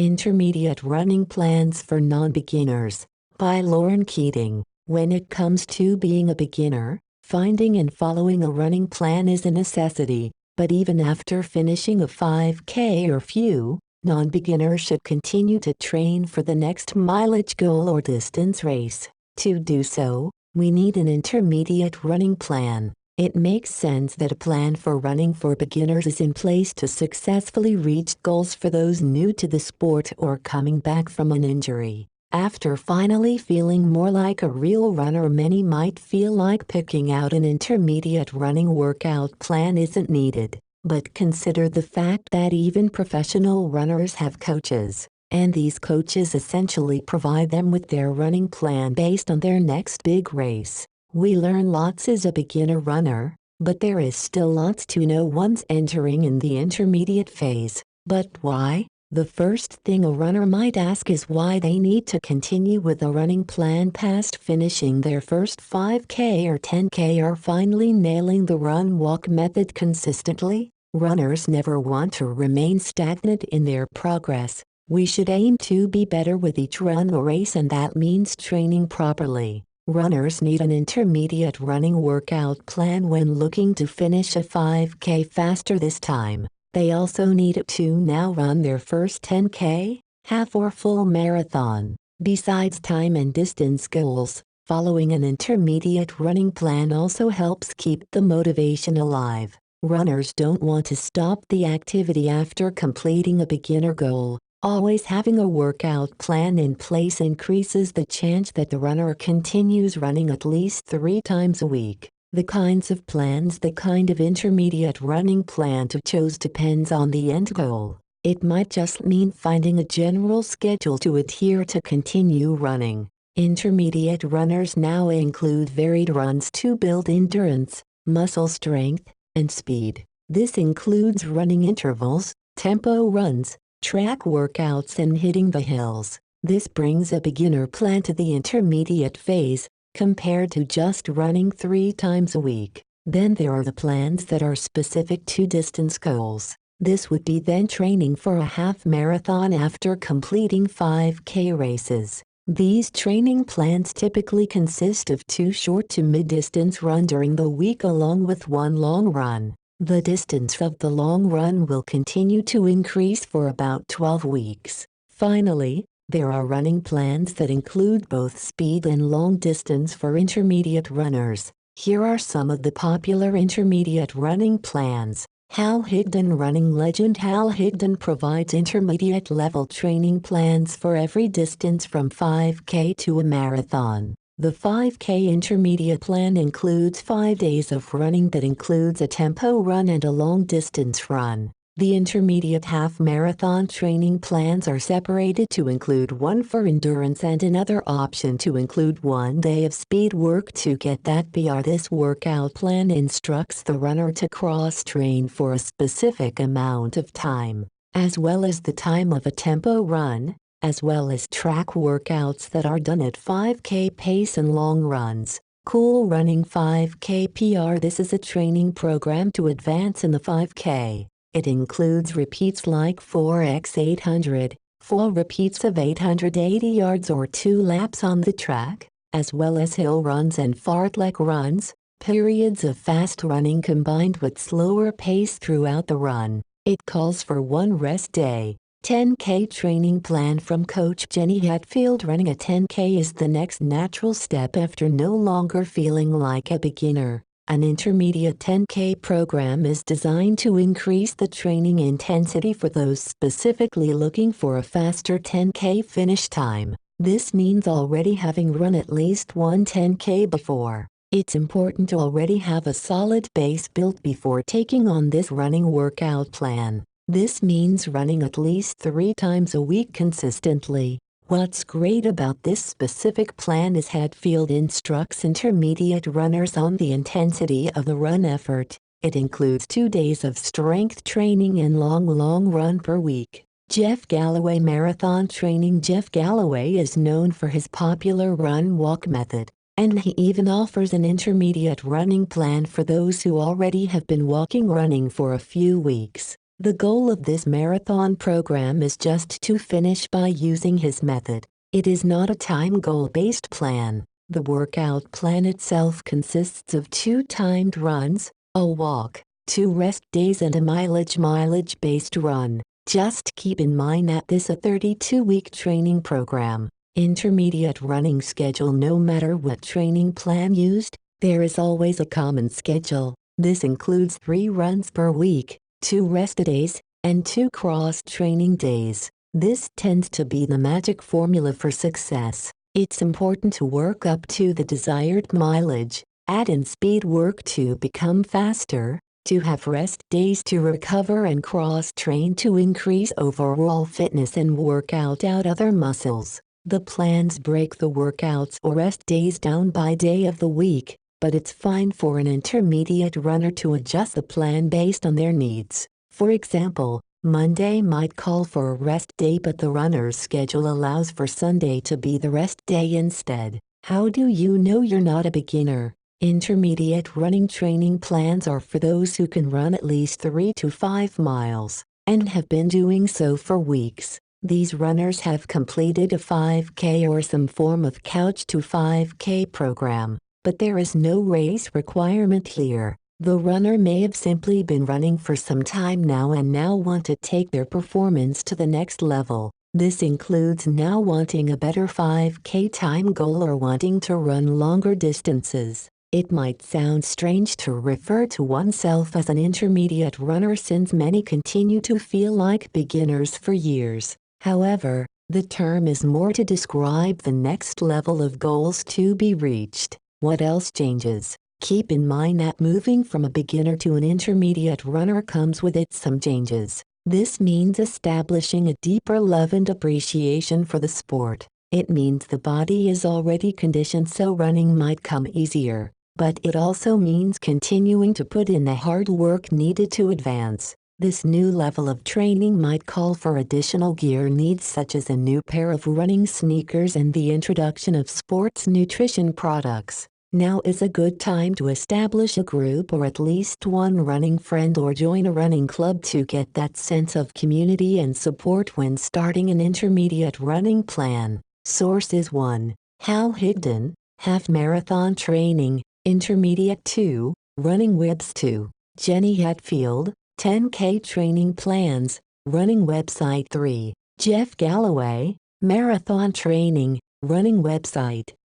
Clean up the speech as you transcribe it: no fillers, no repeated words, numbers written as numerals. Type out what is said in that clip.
Intermediate Running Plans for Non-Beginners by Lauren Keating. When it comes to being a beginner, finding and following a running plan is a necessity, but even after finishing a 5K or few, non-beginners should continue to train for the next mileage goal or distance race. To do so, we need an intermediate running plan. It makes sense that a plan for running for beginners is in place to successfully reach goals for those new to the sport or coming back from an injury. After finally feeling more like a real runner, many might feel like picking out an intermediate running workout plan isn't needed. But consider the fact that even professional runners have coaches, and these coaches essentially provide them with their running plan based on their next big race. We learn lots as a beginner runner, but there is still lots to know once entering in the intermediate phase. But why? The first thing a runner might ask is why they need to continue with a running plan past finishing their first 5K or 10K or finally nailing the run-walk method consistently. Runners never want to remain stagnant in their progress. We should aim to be better with each run or race, and that means training properly. Runners need an intermediate running workout plan when looking to finish a 5K faster this time. They also need to now run their first 10K, half or full marathon. Besides time and distance goals, following an intermediate running plan also helps keep the motivation alive. Runners don't want to stop the activity after completing a beginner goal. Always having a workout plan in place increases the chance that the runner continues running at least 3 times a week. The kinds of plans, the kind of intermediate running plan to choose depends on the end goal. It might just mean finding a general schedule to adhere to continue running. Intermediate runners now include varied runs to build endurance, muscle strength, and speed. This includes running intervals, tempo runs, track workouts, and hitting the hills. This brings a beginner plan to the intermediate phase, compared to just running 3 times a week. Then there are the plans that are specific to distance goals. This would be then training for a half marathon after completing 5K races. These training plans typically consist of 2 short to mid-distance runs during the week along with 1 long run. The distance of the long run will continue to increase for about 12 weeks. Finally, there are running plans that include both speed and long distance for intermediate runners. Here are some of the popular intermediate running plans. Hal Higdon. Running legend Hal Higdon provides intermediate level training plans for every distance from 5K to a marathon. The 5K intermediate plan includes 5 days of running that includes a tempo run and a long distance run. The intermediate half marathon training plans are separated to include one for endurance and another option to include 1 day of speed work to get that PR. This workout plan instructs the runner to cross-train for a specific amount of time, as well as the time of a tempo run, as well as track workouts that are done at 5K pace and long runs. Cool Running 5K PR. This is a training program to advance in the 5K. It includes repeats like 4x800, 4 repeats of 880 yards or 2 laps on the track, as well as hill runs and fartlek runs, periods of fast running combined with slower pace throughout the run. It calls for 1 rest day. 10K training plan from Coach Jenny Hatfield. Running a 10K is the next natural step after no longer feeling like a beginner. An intermediate 10K program is designed to increase the training intensity for those specifically looking for a faster 10K finish time. This means already having run at least 1 10K before. It's important to already have a solid base built before taking on this running workout plan. This means running at least 3 times a week consistently. What's great about this specific plan is Hatfield instructs intermediate runners on the intensity of the run effort. It includes 2 days of strength training and long run per week. Jeff Galloway Marathon Training. Jeff Galloway is known for his popular run-walk method, and he even offers an intermediate running plan for those who already have been running for a few weeks. The goal of this marathon program is just to finish by using his method. It is not a time goal-based plan. The workout plan itself consists of 2 timed runs, a walk, 2 rest days and a mileage-based run. Just keep in mind that this is a 32-week training program. Intermediate running schedule. No matter what training plan used, there is always a common schedule. This includes 3 runs per week, 2 rest days, and 2 cross-training days. This tends to be the magic formula for success. It's important to work up to the desired mileage, add in speed work to become faster, to have rest days to recover and cross-train to increase overall fitness and work out other muscles. The plans break the workouts or rest days down by day of the week, but it's fine for an intermediate runner to adjust the plan based on their needs. For example, Monday might call for a rest day, but the runner's schedule allows for Sunday to be the rest day instead. How do you know you're not a beginner? Intermediate running training plans are for those who can run at least 3 to 5 miles, and have been doing so for weeks. These runners have completed a 5K or some form of couch to 5K program. But there is no race requirement here. The runner may have simply been running for some time now and now want to take their performance to the next level. This includes now wanting a better 5K time goal or wanting to run longer distances. It might sound strange to refer to oneself as an intermediate runner since many continue to feel like beginners for years. However, the term is more to describe the next level of goals to be reached. What else changes? Keep in mind that moving from a beginner to an intermediate runner comes with it some changes. This means establishing a deeper love and appreciation for the sport. It means the body is already conditioned so running might come easier. But it also means continuing to put in the hard work needed to advance. This new level of training might call for additional gear needs such as a new pair of running sneakers and the introduction of sports nutrition products. Now is a good time to establish a group or at least one running friend or join a running club to get that sense of community and support when starting an intermediate running plan. Sources 1. Hal Higdon, Half Marathon Training, Intermediate 2, Running Webs 2. Jenny Hatfield, 10K Training Plans, Running Website 3. Jeff Galloway, Marathon Training, Running Website.